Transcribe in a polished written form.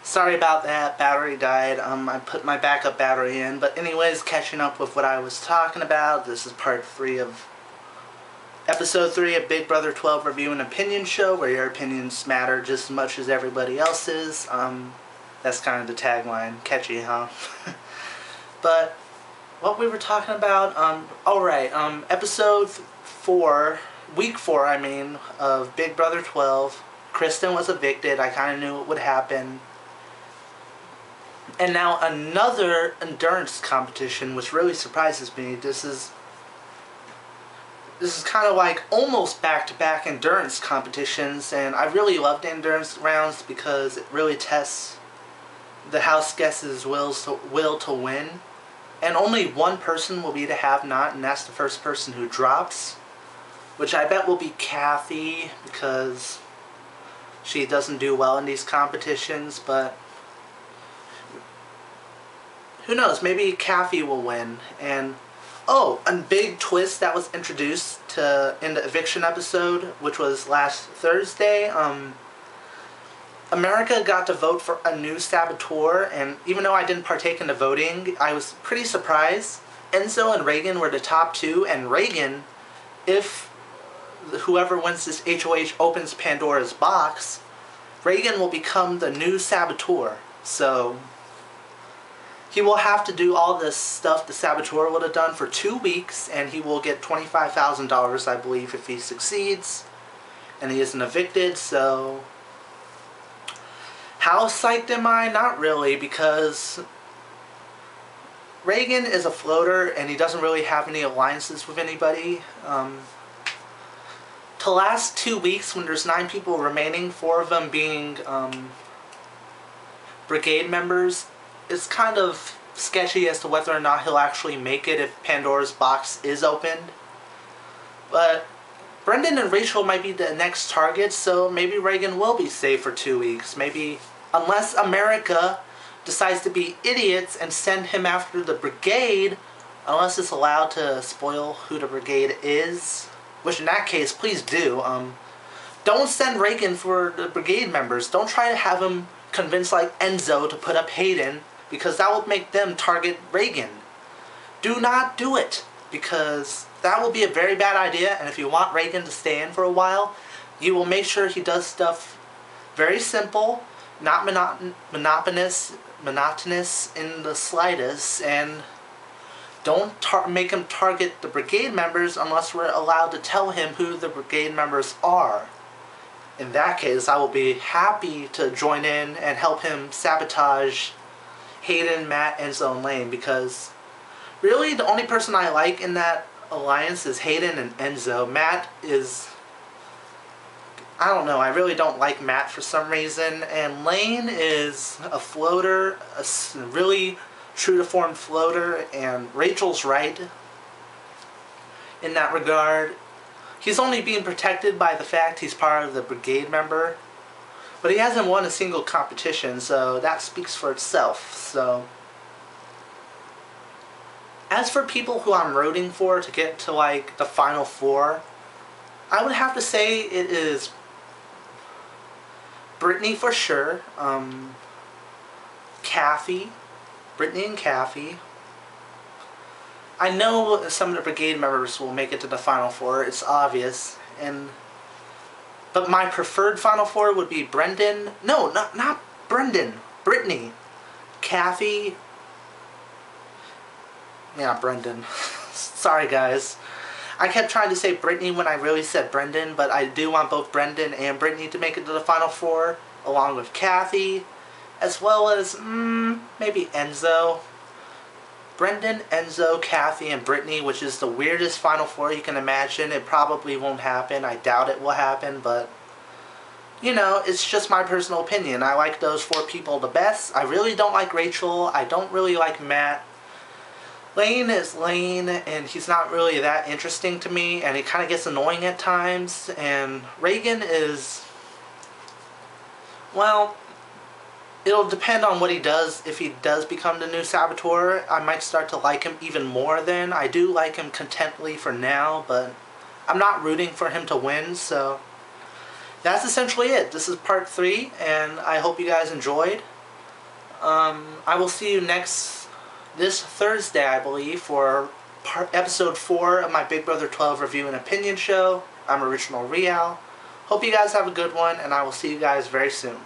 Sorry about that, battery died. I put my backup battery in, but anyways, catching up with what I was talking about. This is part 3 of episode 3 of Big Brother 12 Review and Opinion Show, where your opinions matter just as much as everybody else's. That's kind of the tagline. Catchy, huh? But what we were talking about, alright, episode 4, week 4, I mean, of Big Brother 12. Kristen was evicted. I kind of knew it would happen. And now another endurance competition, which really surprises me. This is kind of like almost back-to-back endurance competitions, and I really love the endurance rounds because it really tests the house guests' will to win. And only one person will be the have-not, and that's the first person who drops, which I bet will be Kathy, because she doesn't do well in these competitions. But who knows, maybe Kathy will win. And oh, a big twist that was introduced in the eviction episode, which was last Thursday. America got to vote for a new saboteur, and even though I didn't partake in the voting, I was pretty surprised. Enzo and Reagan were the top 2, and Reagan, if whoever wins this HOH opens Pandora's box, Reagan will become the new saboteur. So he will have to do all this stuff the saboteur would have done for 2 weeks, and he will get $25,000, I believe, if he succeeds. And he isn't evicted, so how psyched am I? Not really, because Reagan is a floater, and he doesn't really have any alliances with anybody. The last 2 weeks, when there's 9 people remaining, 4 of them being brigade members, it's kind of sketchy as to whether or not he'll actually make it if Pandora's box is opened. But Brendan and Rachel might be the next target, so maybe Reagan will be safe for 2 weeks. Maybe, unless America decides to be idiots and send him after the brigade, unless it's allowed to spoil who the brigade is. Which in that case, please do. Don't send Reagan for the brigade members. Don't try to have him convince like Enzo to put up Hayden, because that will make them target Reagan. Do not do it, because that will be a very bad idea, and if you want Reagan to stay in for a while, you will make sure he does stuff very simple, not monotonous in the slightest, and don't make him target the brigade members unless we're allowed to tell him who the brigade members are. In that case, I will be happy to join in and help him sabotage Hayden, Matt, Enzo, and Lane, because really the only person I like in that alliance is Hayden and Enzo. Matt is, I don't know, I really don't like Matt for some reason, and Lane is a floater, a really true to form floater, and Rachel's right in that regard. He's only being protected by the fact he's part of the brigade member, but he hasn't won a single competition, so that speaks for itself. So as for people who I'm rooting for to get to like the final 4, I would have to say it is Brittany for sure, Kathy, Brittany and Kathy. I know some of the brigade members will make it to the final 4, it's obvious, but my preferred final 4 would be Brendan, no, not Brendan, Brittany, Kathy, yeah, Brendan, sorry guys, I kept trying to say Brittany when I really said Brendan, but I do want both Brendan and Brittany to make it to the final 4, along with Kathy, as well as, maybe Enzo. Brendan, Enzo, Kathy, and Brittany, which is the weirdest final 4 you can imagine. It probably won't happen. I doubt it will happen, but you know, it's just my personal opinion. I like those 4 people the best. I really don't like Rachel. I don't really like Matt. Lane is Lane, and he's not really that interesting to me, and he kind of gets annoying at times. And Reagan is, well, it'll depend on what he does. If he does become the new saboteur, I might start to like him even more then. I do like him contently for now, but I'm not rooting for him to win, so that's essentially it. This is part 3, and I hope you guys enjoyed. I will see you this Thursday, I believe, for episode 4 of my Big Brother 12 review and opinion show. I'm OriginalRyou. Hope you guys have a good one, and I will see you guys very soon.